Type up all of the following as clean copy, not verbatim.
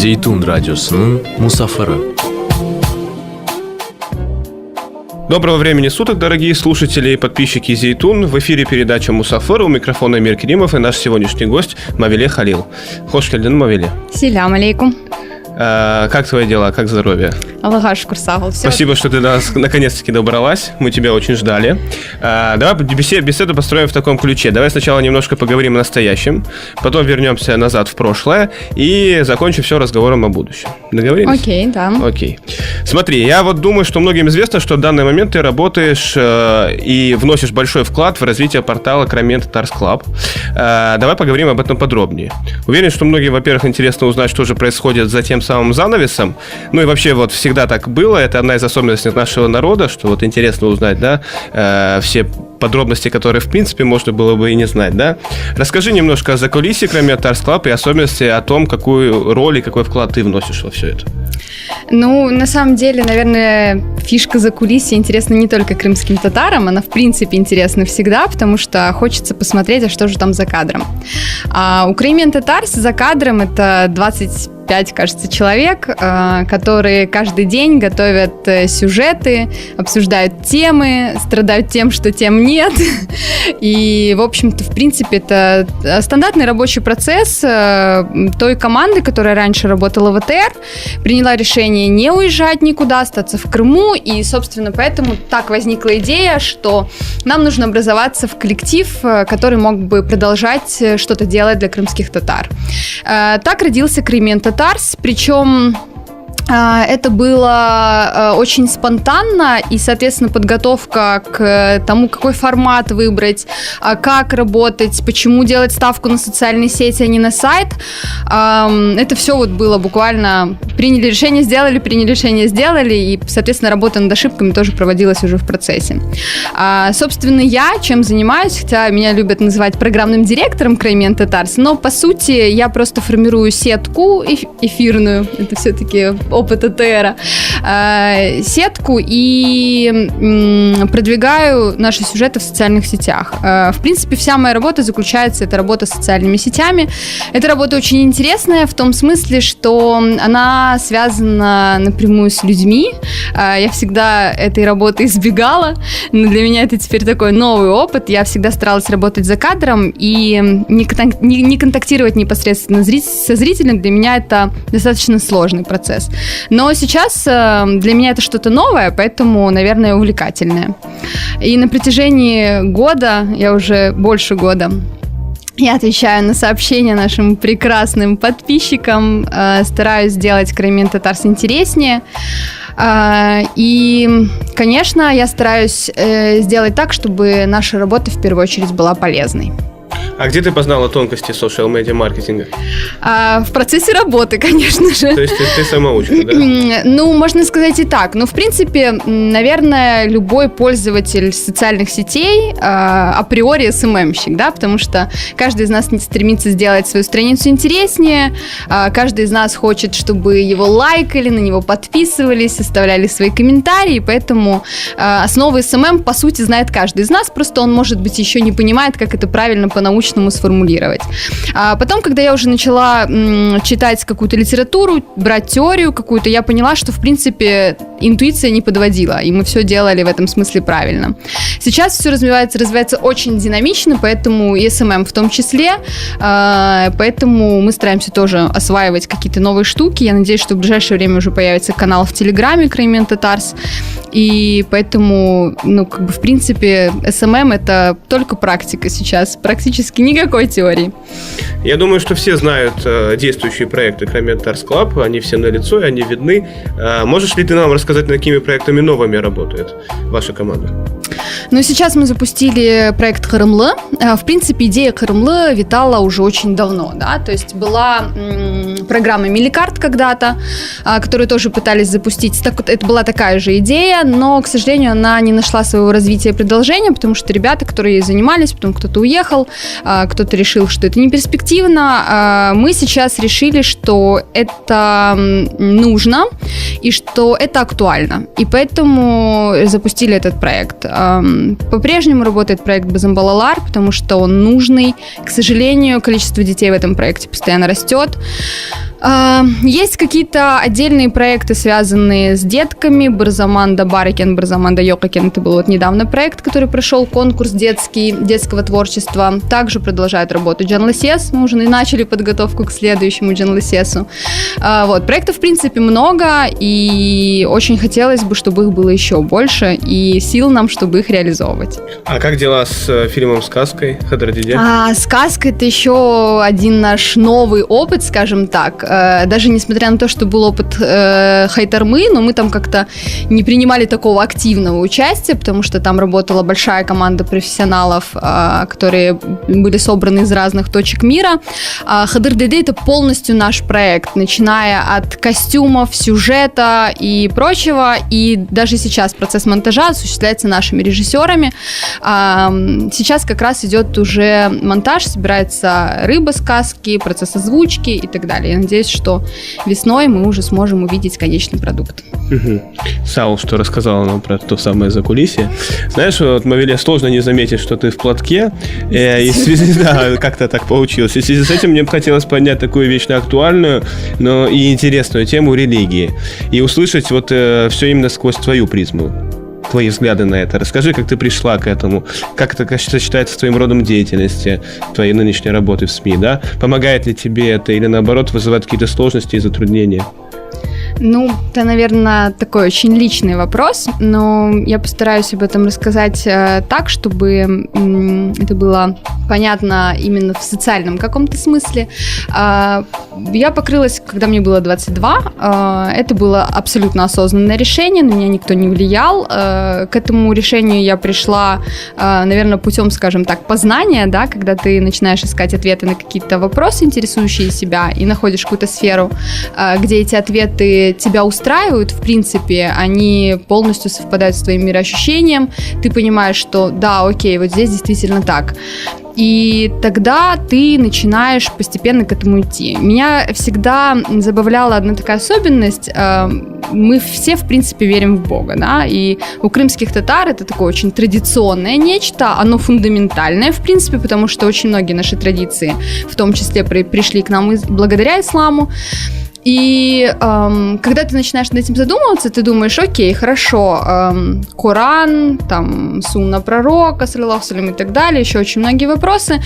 Зейтун радиосының Мусафары. Доброго времени суток, дорогие слушатели и подписчики Зейтун. В эфире передача «Мусафар». У микрофона Эмир Керимов и наш сегодняшний гость Мавиле Халил. Хош келдин, Мавиле. Селям алейкум. Как твои дела? Как здоровье? Аллах шукур сагыл. Спасибо, что ты до нас наконец-таки добралась. Мы тебя очень ждали. Давай беседу построим в таком ключе. Давай сначала немножко поговорим о настоящем, потом вернемся назад в прошлое и закончим все разговором о будущем. Договорились? Окей, да. Окей. Смотри, я вот думаю, что многим известно, что в данный момент ты работаешь и вносишь большой вклад в развитие портала Кромен Татарс Клаб. Давай поговорим об этом подробнее. Уверен, что многим, во-первых, интересно узнать, что же происходит за тем самым занавесом. Ну и вообще вот всегда так было. Это одна из особенностей нашего народа, что вот интересно узнать, да, все подробности, которые, в принципе, можно было бы и не знать, да. Расскажи немножко о закулисье Кромен Татарс Клаб и особенности о том, какую роль и какой вклад ты вносишь во все это. Ну, на самом деле, наверное, фишка закулисья интересна не только крымским татарам, она, в принципе, интересна всегда, потому что хочется посмотреть, а что же там за кадром. А у Кромен Татарс за кадром это 25, кажется, человек, которые каждый день готовят сюжеты, обсуждают темы, страдают тем, что тем нет. И, в общем-то, в принципе, это стандартный рабочий процесс той команды, которая раньше работала в АТР, приняла решение не уезжать никуда, остаться в Крыму, и, собственно, поэтому так возникла идея, что нам нужно образоваться в коллектив, который мог бы продолжать что-то делать для крымских татар. Так родился Кромен Татарс, причем это было очень спонтанно, и, соответственно, подготовка к тому, какой формат выбрать, как работать, почему делать ставку на социальные сети, а не на сайт. Это все вот было буквально приняли решение, сделали, и, соответственно, работа над ошибками тоже проводилась уже в процессе. Собственно, я чем занимаюсь, хотя меня любят называть программным директором Кромен Татарс, но, по сути, я просто формирую сетку эфирную, это все-таки опыт АТРа, сетку и продвигаю наши сюжеты в социальных сетях. В принципе, вся моя работа заключается, это работа с социальными сетями. Эта работа очень интересная в том смысле, что она связана напрямую с людьми. Я всегда этой работы избегала, но для меня это теперь такой новый опыт. Я всегда старалась работать за кадром и не контактировать непосредственно со зрителем. Для меня это достаточно сложный процесс. Но сейчас для меня это что-то новое, поэтому, наверное, увлекательное. И на протяжении года, я уже больше года, я отвечаю на сообщения нашим прекрасным подписчикам, стараюсь сделать Кромен Татарс интереснее. И, конечно, я стараюсь сделать так, чтобы наша работа в первую очередь была полезной. А где ты познала тонкости социал-медиа-маркетинга? В процессе работы, конечно же. То есть ты самоучка, да? Ну, можно сказать и так. Но, в принципе, наверное, любой пользователь социальных сетей априори СММщик, да, потому что каждый из нас стремится сделать свою страницу интереснее, каждый из нас хочет, чтобы его лайкали, на него подписывались, оставляли свои комментарии, поэтому основы СММ, по сути, знает каждый из нас, просто он, может быть, еще не понимает, как это правильно по-научному сформулировать. А потом, когда я уже начала читать какую-то литературу, брать теорию какую-то, я поняла, что, в принципе, интуиция не подводила, и мы все делали в этом смысле правильно. Сейчас все развивается очень динамично, поэтому и СММ в том числе, поэтому мы стараемся тоже осваивать какие-то новые штуки. Я надеюсь, что в ближайшее время уже появится канал в Телеграме Кромен Татарс, и поэтому, в принципе, СММ это только практика сейчас, практически никакой теории. Я думаю, что все знают действующие проекты Кромен Татарс Клаб, они все налицо, и они видны. Можешь ли ты нам рассказать, над какими проектами новыми работает ваша команда? Ну, сейчас мы запустили проект Кырымлы. В принципе, идея Кырымлы витала уже очень давно, да, то есть была программа Милликарт когда-то, которую тоже пытались запустить. Это была такая же идея, но, к сожалению, она не нашла своего развития и продолжения, потому что ребята, которые ей занимались, потом кто-то уехал, кто-то решил, что это не перспективно. Мы сейчас решили, что это нужно и что это актуально. И поэтому запустили этот проект. По-прежнему работает проект Базамбалалар, потому что он нужный. К сожалению, количество детей в этом проекте постоянно растет. Есть какие-то отдельные проекты, связанные с детками. Барзаманда Барыкен, Барзаманда Йокакен. Это был вот недавно проект, который прошел конкурс детского творчества. Также продолжает работу Джанлесес. Мы уже начали подготовку к следующему Джанлесесу. Вот. Проектов, в принципе, много, и очень хотелось бы, чтобы их было еще больше, и сил нам, чтобы их реализовывать. А как дела с фильмом «Сказкой» Хадрадиде? «Сказка» — это еще один наш новый опыт, скажем так. Даже несмотря на то, что был опыт Хайтармы, но мы там как-то не принимали такого активного участия, потому что там работала большая команда профессионалов, которые были собраны из разных точек мира. Хадрадиде — это полностью наш проект, начиная от костюмов, сюжета и прочего. И даже сейчас процесс монтажа осуществляется нашими режиссерами. Сейчас как раз идет уже монтаж, собирается рыба сказки, процесс озвучки и так далее. Я надеюсь, что весной мы уже сможем увидеть конечный продукт. Саул, что рассказала нам про то самое закулисье. Знаешь, вот, Мавиле, сложно не заметить, что ты в платке. И в связи, да, как-то так получилось. И в связи с этим мне бы хотелось поднять такую вечно актуальную, но и интересную тему религии. И услышать вот все именно сквозь твою призму. Твои взгляды на это. Расскажи, как ты пришла к этому, как это сочетается с твоим родом деятельности, твоей нынешней работы в СМИ, да? Помогает ли тебе это или, наоборот, вызывает какие-то сложности и затруднения? Ну, это, наверное, такой очень личный вопрос, но я постараюсь об этом рассказать так, чтобы это было понятно именно в социальном каком-то смысле. Я покрылась, когда мне было 22. Это было абсолютно осознанное решение, на меня никто не влиял. К этому решению я пришла, наверное, путем, скажем так, познания, да, когда ты начинаешь искать ответы на какие-то вопросы, интересующие себя, и находишь какую-то сферу, где эти ответы тебя устраивают, в принципе, они полностью совпадают с твоим мироощущением, ты понимаешь, что да, окей, вот здесь действительно так. И тогда ты начинаешь постепенно к этому идти. Меня всегда забавляла одна такая особенность. Мы все, в принципе, верим в Бога, да, и у крымских татар это такое очень традиционное нечто, оно фундаментальное, в принципе, потому что очень многие наши традиции, в том числе, пришли к нам благодаря исламу. И когда ты начинаешь над этим задумываться, ты думаешь, окей, хорошо, Коран, там, сунна пророка, саллаллаху алейхи и так далее, еще очень многие вопросы.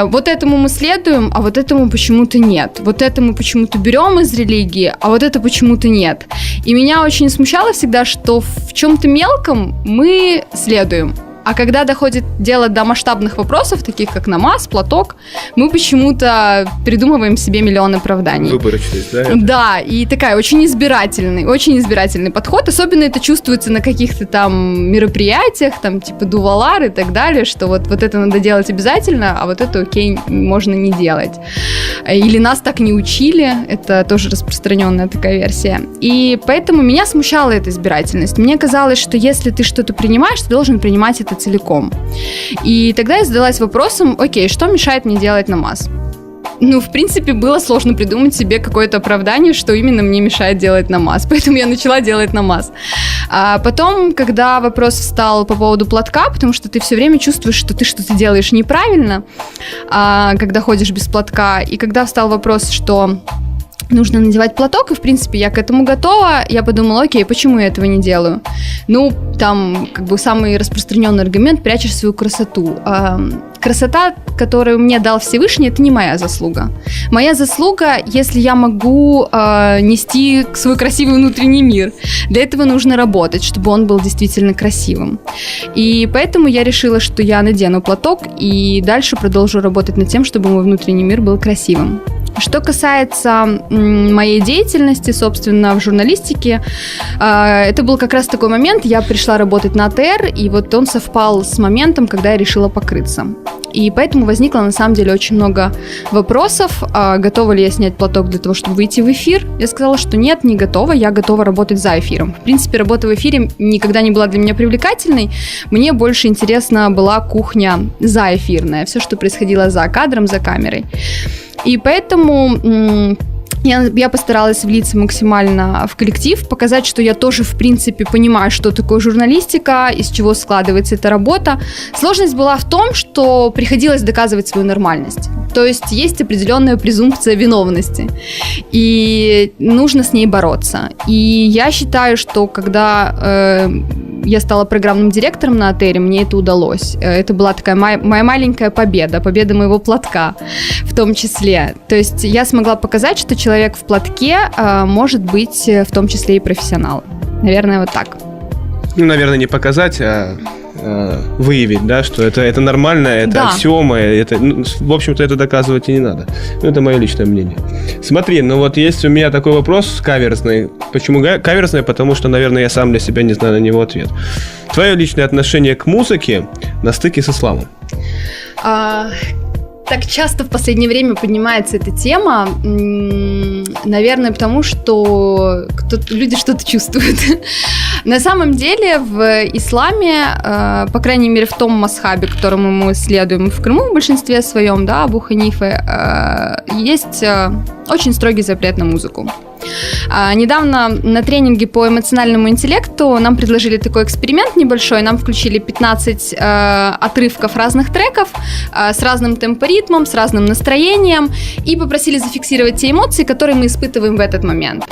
Вот этому мы следуем, а вот этому почему-то нет. Вот это мы почему-то берем из религии, а вот это почему-то нет. И меня очень смущало всегда, что в чем-то мелком мы следуем. А когда доходит дело до масштабных вопросов, таких как намаз, платок, мы почему-то придумываем себе миллион оправданий. Выборочность, да? Да, и такая очень избирательный подход. Особенно это чувствуется на каких-то там мероприятиях, там типа дувалар и так далее, что вот это надо делать обязательно, а вот это окей, можно не делать. Или нас так не учили, это тоже распространенная такая версия. И поэтому меня смущала эта избирательность. Мне казалось, что если ты что-то принимаешь, ты должен принимать это целиком. И тогда я задалась вопросом, окей, что мешает мне делать намаз? Ну, в принципе, было сложно придумать себе какое-то оправдание, что именно мне мешает делать намаз. Поэтому я начала делать намаз. А потом, когда вопрос встал по поводу платка, потому что ты все время чувствуешь, что ты что-то делаешь неправильно, когда ходишь без платка, и когда встал вопрос, что нужно надевать платок, и, в принципе, я к этому готова. Я подумала, окей, почему я этого не делаю? Ну, там, как бы, самый распространенный аргумент – прячешь свою красоту. Красота, которую мне дал Всевышний, это не моя заслуга. Моя заслуга, если я могу нести свой красивый внутренний мир. Для этого нужно работать, чтобы он был действительно красивым. И поэтому я решила, что я надену платок и дальше продолжу работать над тем, чтобы мой внутренний мир был красивым. Что касается моей деятельности, собственно, в журналистике, это был как раз такой момент, я пришла работать на АТР, и вот он совпал с моментом, когда я решила покрыться. И поэтому возникло, на самом деле, очень много вопросов, готова ли я снять платок для того, чтобы выйти в эфир. Я сказала, что нет, не готова, я готова работать за эфиром. В принципе, работа в эфире никогда не была для меня привлекательной, мне больше интересна была кухня заэфирная, все, что происходило за кадром, за камерой. И поэтому Я постаралась влиться максимально в коллектив, показать, что я тоже, в принципе, понимаю, что такое журналистика, из чего складывается эта работа. Сложность была в том, что приходилось доказывать свою нормальность. То есть определенная презумпция виновности, и нужно с ней бороться. И я считаю, что когда я стала программным директором на АТРе, мне это удалось. Это была такая моя маленькая победа моего платка в том числе. То есть я смогла показать, что человек в платке может быть в том числе и профессионалом. Наверное, вот так. Ну, наверное, не показать, а выявить, да, что это нормально, это аксиома, это, в общем-то, это доказывать и не надо. Ну, это мое личное мнение. Смотри, ну вот есть у меня такой вопрос каверзный. Почему каверзный? Потому что, наверное, я сам для себя не знаю на него ответ. Твое личное отношение к музыке на стыке с исламом? Так часто в последнее время поднимается эта тема, наверное, потому что люди что-то чувствуют. На самом деле в исламе, по крайней мере в том масхабе, которому мы следуем в Крыму в большинстве своем, да, Абу Ханифы, есть очень строгий запрет на музыку. Недавно на тренинге по эмоциональному интеллекту нам предложили такой эксперимент небольшой. Нам включили 15 отрывков разных треков с разным темпоритмом, с разным настроением и попросили зафиксировать те эмоции, которые мы испытываем в этот момент.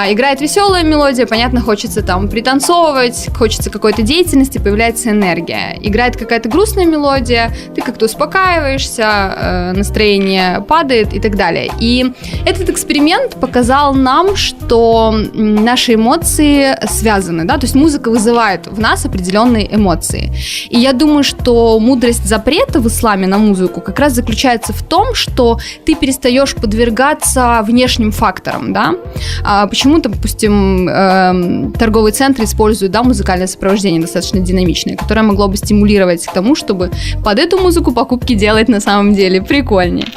Играет веселая мелодия, понятно, хочется там пританцовывать, хочется какой-то деятельности, появляется энергия. Играет какая-то грустная мелодия, ты как-то успокаиваешься, настроение падает и так далее. И этот эксперимент показал нам, что наши эмоции связаны, да, то есть музыка вызывает в нас определенные эмоции. И я думаю, что мудрость запрета в исламе на музыку как раз заключается в том, что ты перестаешь подвергаться внешним факторам, да. Почему, допустим, торговые центры используют, да, музыкальное сопровождение достаточно динамичное, которое могло бы стимулировать к тому, чтобы под эту музыку покупки делать на самом деле прикольнее.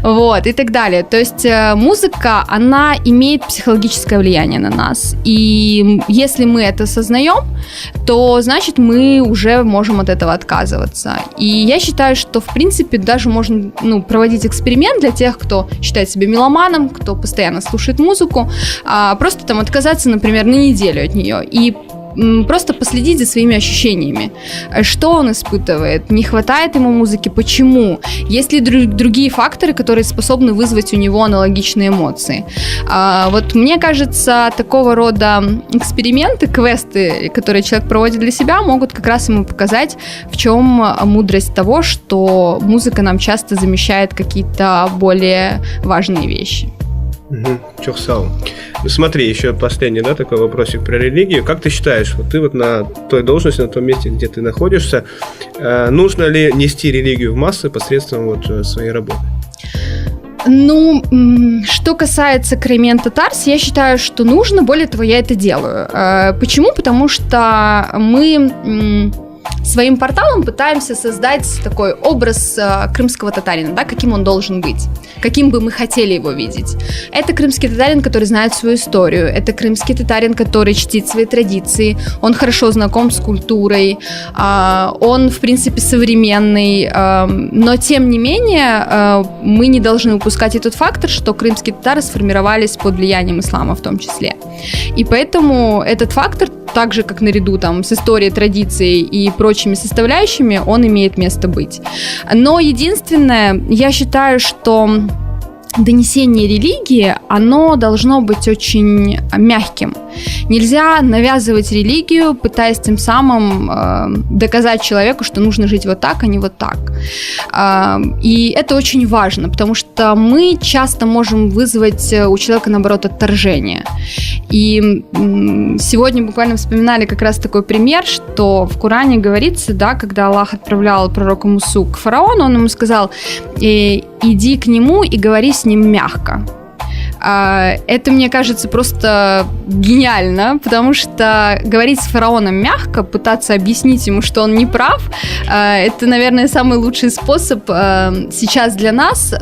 Вот, и так далее. То есть музыка, она имеет психологическое влияние на нас. И если мы это осознаем, то, значит, мы уже можем от этого отказываться. И я считаю, что, в принципе, даже можно проводить эксперимент для тех, кто считает себя меломаном, кто постоянно слушает музыку, просто там отказаться, например, на неделю от нее и просто последить за своими ощущениями. Что он испытывает? Не хватает ему музыки? Почему? Есть ли другие факторы, которые способны вызвать у него аналогичные эмоции? Вот мне кажется, такого рода эксперименты, квесты, которые человек проводит для себя, могут как раз ему показать, в чем мудрость того, что музыка нам часто замещает какие-то более важные вещи. Чухсау. Смотри, еще последний, да, такой вопросик про религию. Как ты считаешь, вот ты вот на той должности, на том месте, где ты находишься, нужно ли нести религию в массы посредством вот своей работы? Ну, что касается Crimean Tatars, я считаю, что нужно, более того, я это делаю. Почему? Потому что мы своим порталом пытаемся создать такой образ крымского татарина, да, каким он должен быть, каким бы мы хотели его видеть. Это крымский татарин, который знает свою историю, это крымский татарин, который чтит свои традиции, он хорошо знаком с культурой, он, в принципе, современный, но, тем не менее, мы не должны упускать и тот фактор, что крымские татары сформировались под влиянием ислама в том числе. И поэтому этот фактор, так же, как наряду там, с историей, традицией и прочими составляющими, он имеет место быть. Но единственное, я считаю, что донесение религии, оно должно быть очень мягким. Нельзя навязывать религию, пытаясь тем самым доказать человеку, что нужно жить вот так, а не вот так. И это очень важно, потому что мы часто можем вызвать у человека, наоборот, отторжение. И сегодня буквально вспоминали как раз такой пример, что в Коране говорится, да, когда Аллах отправлял пророка Мусу к фараону, он ему сказал: иди к нему и говори с ним мягко. Это, мне кажется, просто гениально, потому что говорить с фараоном мягко, пытаться объяснить ему, что он не прав, это, наверное, самый лучший способ сейчас для нас,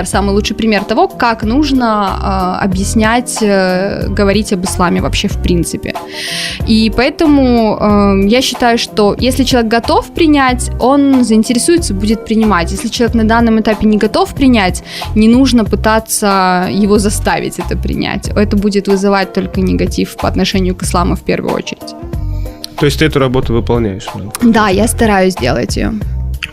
самый лучший пример того, как нужно объяснять, говорить об исламе вообще в принципе. И поэтому я считаю, что если человек готов принять, он заинтересуется, будет принимать. Если человек на данном этапе не готов принять, не нужно пытаться его заставить это принять. Это будет вызывать только негатив по отношению к исламу в первую очередь. То есть ты эту работу выполняешь? Да, я стараюсь делать ее.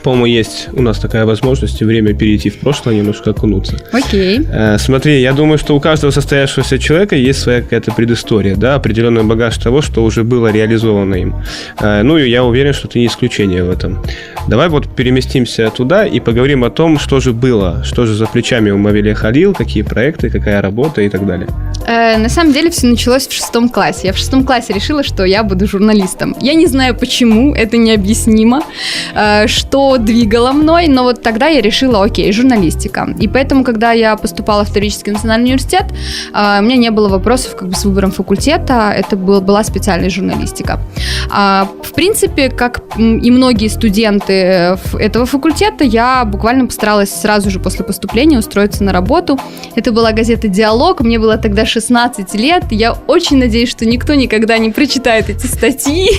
По-моему, есть у нас такая возможность и время перейти в прошлое, немножко окунуться. Окей. Смотри, я думаю, что у каждого состоявшегося человека есть своя какая-то предыстория, да, определенный багаж того, что уже было реализовано им. Ну и я уверен, что ты не исключение в этом. Давай вот переместимся туда и поговорим о том, что же было, что же за плечами у Мавелия Халил, какие проекты, какая работа и так далее. На самом деле все началось в 6 классе. Я в 6 классе решила, что я буду журналистом. Я не знаю почему, это необъяснимо, что двигало мной, но вот тогда я решила, окей, журналистика. И поэтому, когда я поступала в Таврический национальный университет, у меня не было вопросов как бы с выбором факультета, это была специальная журналистика. В принципе, как и многие студенты этого факультета, я буквально постаралась сразу же после поступления устроиться на работу. Это была газета «Диалог», мне было тогда 16 лет, я очень надеюсь, что никто никогда не прочитает эти статьи,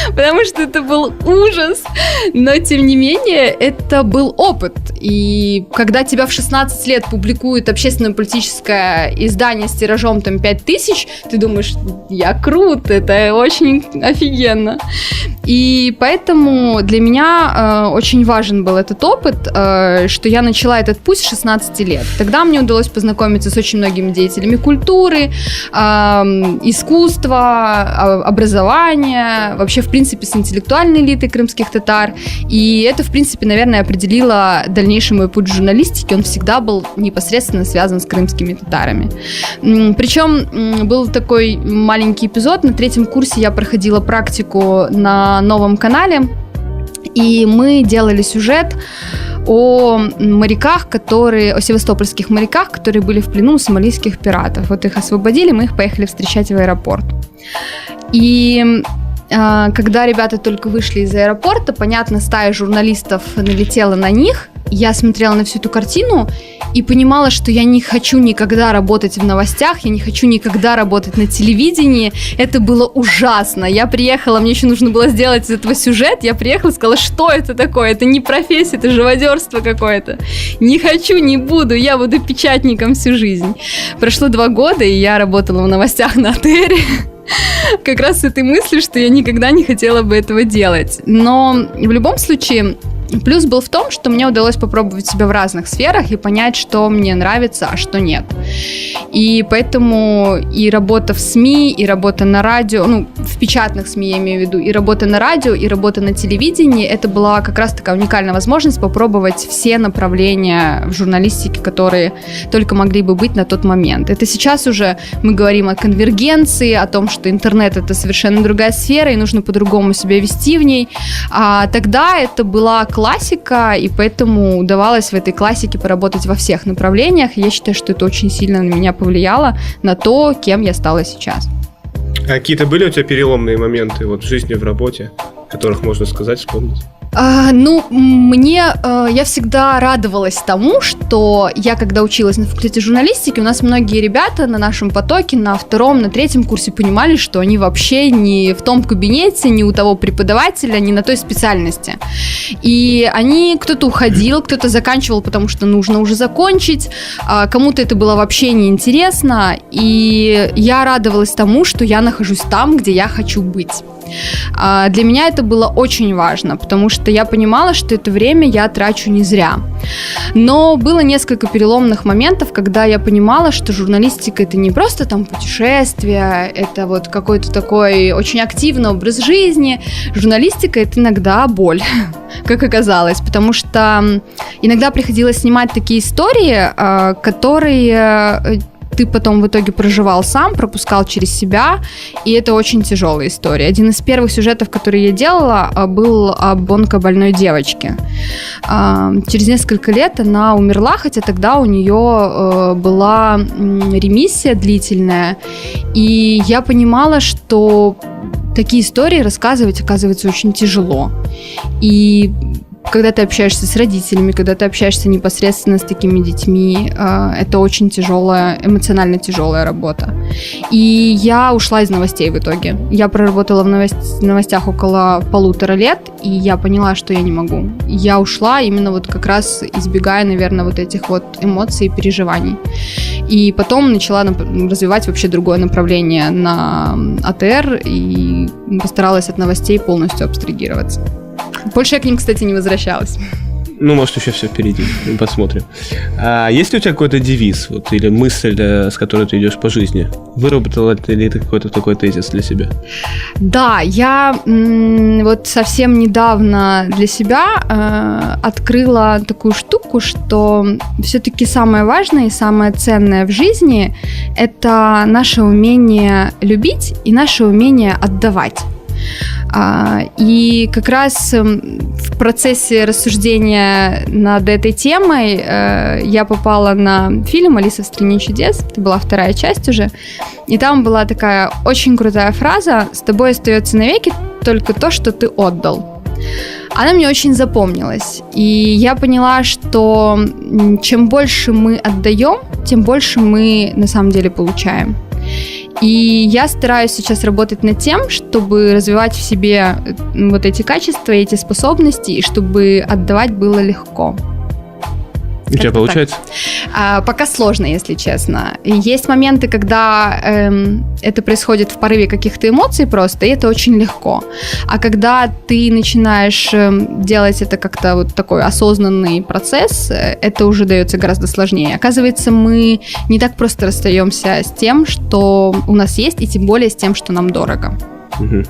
потому что это был ужас, но тем не менее это был опыт, и когда тебя в 16 лет публикует общественно-политическое издание с тиражом там 5000, ты думаешь, я крут, это очень офигенно. И поэтому для меня очень важен был этот опыт, что я начала этот путь с 16 лет. Тогда мне удалось познакомиться с очень многими деятелями культуры, искусства, образования, вообще, в принципе, с интеллектуальной элитой крымских татар. И это, в принципе, наверное, определило дальнейший мой путь в журналистике. Он всегда был непосредственно связан с крымскими татарами. Причем был такой маленький эпизод. На 3 курсе я проходила практику на Новом канале, и мы делали сюжет о моряках, о севастопольских моряках, которые были в плену у сомалийских пиратов. Вот их освободили, мы их поехали встречать в аэропорт. И когда ребята только вышли из аэропорта, понятно, стая журналистов налетела на них. Я смотрела на всю эту картину и понимала, что я не хочу никогда работать в новостях, я не хочу никогда работать на телевидении. Это было ужасно. Я приехала, мне еще нужно было сделать из этого сюжет. Я приехала и сказала, что это такое? Это не профессия, это живодерство какое-то. Не хочу, не буду, я буду печатником всю жизнь. Прошло 2 года, и я работала в новостях на АТР. Как раз с этой мыслью, что я никогда не хотела бы этого делать. Но в любом случае, плюс был в том, что мне удалось попробовать себя в разных сферах и понять, что мне нравится, а что нет. И поэтому и работа в СМИ, и работа на радио, в печатных СМИ я имею в виду, и работа на радио, и работа на телевидении, это была как раз такая уникальная возможность попробовать все направления в журналистике, которые только могли бы быть на тот момент. Это сейчас уже мы говорим о конвергенции, о том, что интернет — это совершенно другая сфера, и нужно по-другому себя вести в ней. А тогда это была классика, и поэтому удавалось в этой классике поработать во всех направлениях. И я считаю, что это очень сильно на меня повлияло, на то, кем я стала сейчас. А какие-то были у тебя переломные моменты в жизни, в работе, о которых можно сказать, вспомнить? Я всегда радовалась тому, что я, когда училась на факультете журналистики, у нас многие ребята на нашем потоке на 2-м, на 3-м курсе понимали, что они вообще не в том кабинете, не у того преподавателя, не на той специальности. И кто-то уходил, кто-то заканчивал, потому что нужно уже закончить, кому-то это было вообще неинтересно, и я радовалась тому, что я нахожусь там, где я хочу быть. Для меня это было очень важно, потому что я понимала, что это время я трачу не зря. Но было несколько переломных моментов, когда я понимала, что журналистика — это не просто там путешествие, это вот какой-то такой очень активный образ жизни. Журналистика — это иногда боль, как оказалось, потому что иногда приходилось снимать такие истории, которые ты потом в итоге проживал сам, пропускал через себя, и это очень тяжелая история. Один из первых сюжетов, который я делала, был об онкобольной девочке. Через несколько лет она умерла, хотя тогда у нее была ремиссия длительная, и я понимала, что такие истории рассказывать, оказывается, очень тяжело. И когда ты общаешься с родителями, когда ты общаешься непосредственно с такими детьми, это очень тяжелая, эмоционально тяжелая работа. И я ушла из новостей в итоге. Я проработала в новостях около 1,5 лет, и я поняла, что я не могу. Я ушла именно вот как раз избегая, наверное, вот этих вот эмоций и переживаний. И потом начала развивать вообще другое направление на АТР и постаралась от новостей полностью абстрагироваться. Больше я к ним, кстати, не возвращалась. Ну, может, еще все впереди. Посмотрим. А есть ли у тебя какой-то девиз вот, или мысль, с которой ты идешь по жизни? Выработала ли ты какой-то такой тезис для себя? Да, я вот совсем недавно для себя открыла такую штуку, что все-таки самое важное и самое ценное в жизни – это наше умение любить и наше умение отдавать. И как раз в процессе рассуждения над этой темой я попала на фильм «Алиса в стране чудес». Это была вторая часть уже. И там была такая очень крутая фраза: «С тобой остается навеки только то, что ты отдал». Она мне очень запомнилась. И я поняла, что чем больше мы отдаем, тем больше мы на самом деле получаем. И я стараюсь сейчас работать над тем, чтобы развивать в себе вот эти качества, эти способности, и чтобы отдавать было легко. У тебя получается? Пока сложно, если честно. Есть моменты, когда это происходит в порыве каких-то эмоций просто, и это очень легко. А когда ты начинаешь делать это как-то вот такой осознанный процесс, это уже дается гораздо сложнее. Оказывается, мы не так просто расстаемся с тем, что у нас есть, и тем более с тем, что нам дорого. Угу.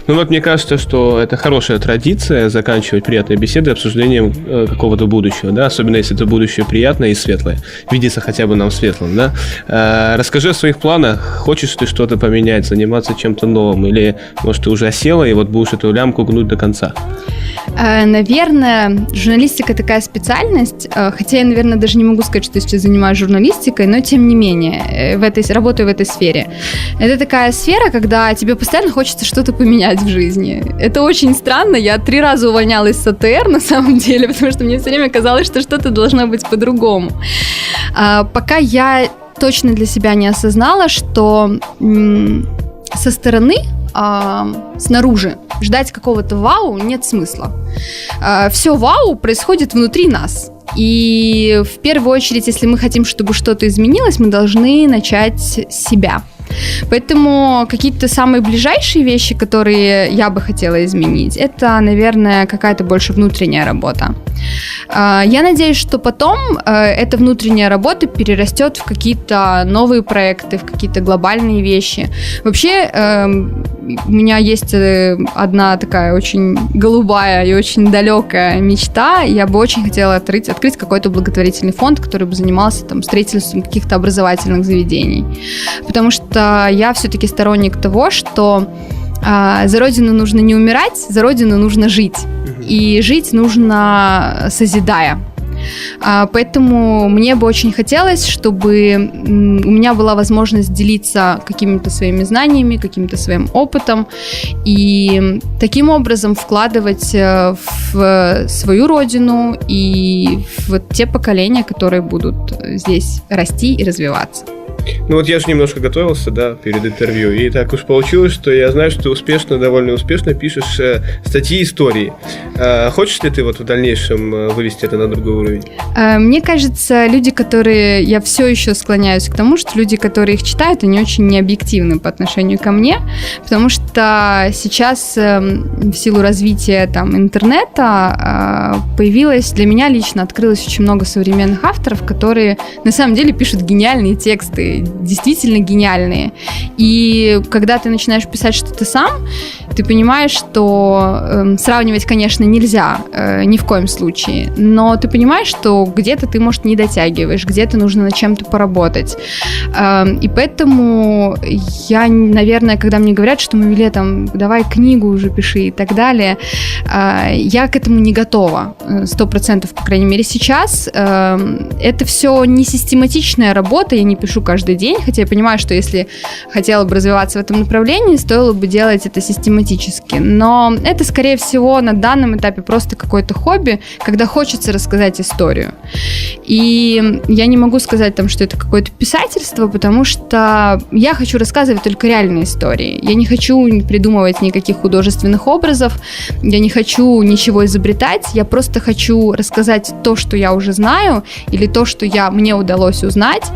Ну вот мне кажется, что это хорошая традиция заканчивать приятные беседы обсуждением какого-то будущего, да, особенно если это будущее приятное и светлое, видится хотя бы нам светлым, да. Расскажи о своих планах, хочешь ты что-то поменять, заниматься чем-то новым, или, может, ты уже осела и вот будешь эту лямку гнуть до конца? Наверное, журналистика такая специальность, хотя я, наверное, даже не могу сказать, что я сейчас занимаюсь журналистикой, но тем не менее, работаю в этой сфере. Это такая сфера, когда тебе постоянно хочется что-то поменять в жизни. Это очень странно, я 3 раза увольнялась с АТР на самом деле, потому что мне все время казалось, что что-то должно быть по-другому. Пока я точно для себя не осознала, что со стороны, снаружи ждать какого-то вау нет смысла. Все вау происходит внутри нас. И в первую очередь, если мы хотим, чтобы что-то изменилось, мы должны начать с себя. Поэтому какие-то самые ближайшие вещи, которые я бы хотела изменить, это, наверное, какая-то больше внутренняя работа. Я надеюсь, что потом эта внутренняя работа перерастет в какие-то новые проекты, в какие-то глобальные вещи. Вообще, у меня есть одна такая очень голубая и очень далекая мечта. Я бы очень хотела открыть какой-то благотворительный фонд, который бы занимался там строительством каких-то образовательных заведений. Потому что я все-таки сторонник того, что за родину нужно не умирать, за родину нужно жить. И жить нужно созидая. Поэтому мне бы очень хотелось, чтобы у меня была возможность делиться какими-то своими знаниями, каким-то своим опытом и таким образом вкладывать в свою родину и в те поколения, которые будут здесь расти и развиваться. Ну вот я же немножко готовился, да, перед интервью, и так уж получилось, что я знаю, что ты довольно успешно пишешь статьи, истории. Хочешь ли ты вот в дальнейшем вывести это на другой уровень? Мне кажется, я все еще склоняюсь к тому, что люди, которые их читают, они очень необъективны по отношению ко мне, потому что сейчас в силу развития там интернета для меня лично открылось очень много современных авторов, которые на самом деле пишут гениальные тексты, действительно гениальные. И когда ты начинаешь писать что-то сам, ты понимаешь, что сравнивать, конечно, нельзя ни в коем случае, но ты понимаешь, что где-то ты, может, не дотягиваешь, где-то нужно над чем-то поработать. И поэтому я, наверное, когда мне говорят, что мы там, давай книгу уже пиши и так далее, я к этому не готова, 100%, по крайней мере, сейчас. Это все не систематичная работа, я не пишу каждый каждый день, хотя я понимаю, что если хотела бы развиваться в этом направлении, стоило бы делать это систематически. Но это, скорее всего, на данном этапе просто какое-то хобби, когда хочется рассказать историю. И я не могу сказать там, что это какое-то писательство, потому что я хочу рассказывать только реальные истории. Я не хочу придумывать никаких художественных образов, я не хочу ничего изобретать, я просто хочу рассказать то, что я уже знаю, или то, что мне удалось узнать,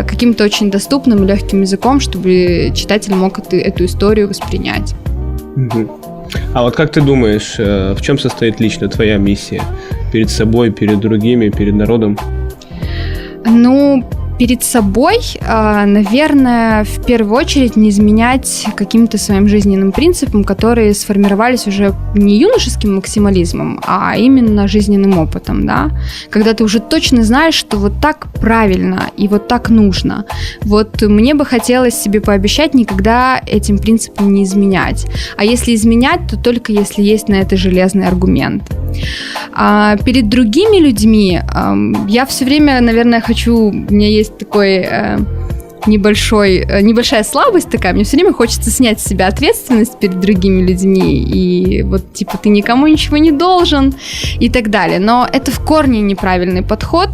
каким-то очень доступным, легким языком, чтобы читатель мог эту историю воспринять. А вот как ты думаешь, в чем состоит лично твоя миссия? Перед собой, перед другими, перед народом? Перед собой, наверное, в первую очередь не изменять каким-то своим жизненным принципам, которые сформировались уже не юношеским максимализмом, а именно жизненным опытом, да? Когда ты уже точно знаешь, что вот так правильно и вот так нужно. Вот мне бы хотелось себе пообещать никогда этим принципам не изменять. А если изменять, то только если есть на это железный аргумент. Перед другими людьми я все время, наверное, у меня есть такой небольшая слабость такая, мне все время хочется снять с себя ответственность перед другими людьми, и вот типа ты никому ничего не должен и так далее, но это в корне неправильный подход,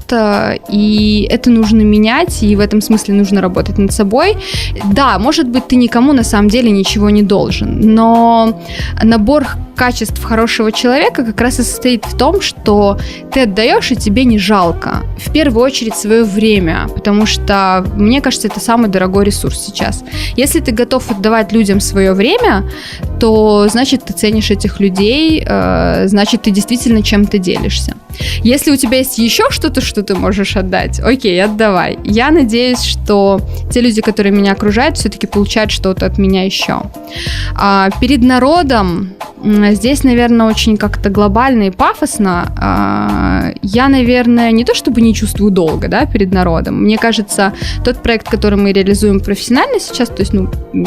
и это нужно менять, и в этом смысле нужно работать над собой. Да, может быть, ты никому на самом деле ничего не должен, но набор качеств хорошего человека как раз и состоит в том, что ты отдаешь, и тебе не жалко. В первую очередь свое время, потому что, мне кажется, это самый дорогой ресурс сейчас. Если ты готов отдавать людям свое время, то значит, ты ценишь этих людей, значит, ты действительно чем-то делишься. Если у тебя есть еще что-то, что ты можешь отдать, окей, отдавай. Я надеюсь, что те люди, которые меня окружают, все-таки получают что-то от меня еще. Перед народом здесь, наверное, очень как-то глобально и пафосно. Я, наверное, не то чтобы не чувствую долга, да, перед народом. Мне кажется, тот проект, который мы реализуем профессионально сейчас, то есть,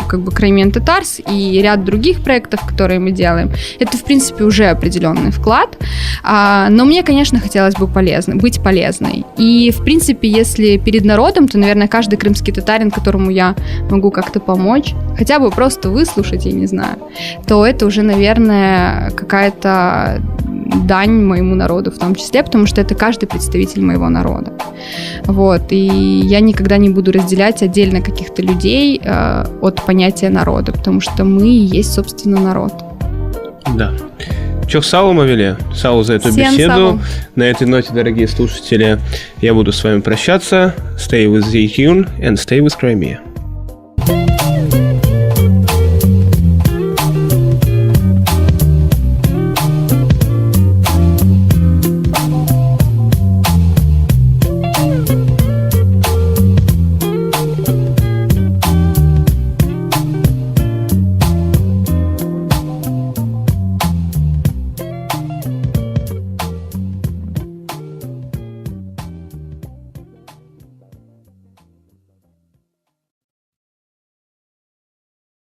как бы Краймен Татарс и ряд других проектов, которые мы делаем, это, в принципе, уже определенный вклад. Но мне, конечно, хотелось бы быть полезной. И, в принципе, если перед народом, то, наверное, каждый крымский татарин, которому я могу как-то помочь, хотя бы просто выслушать, я не знаю, то это уже, наверное, какая-то дань моему народу в том числе, потому что это каждый представитель моего народа. Вот. И я никогда не буду разделять отдельно каких-то людей от понятия народа, потому что мы и есть, собственно, народ. Да. Чох Сау Мавиле, Сау за эту Всем беседу. Сау. На этой ноте, дорогие слушатели, я буду с вами прощаться. Stay with the Tune and stay with Crimea.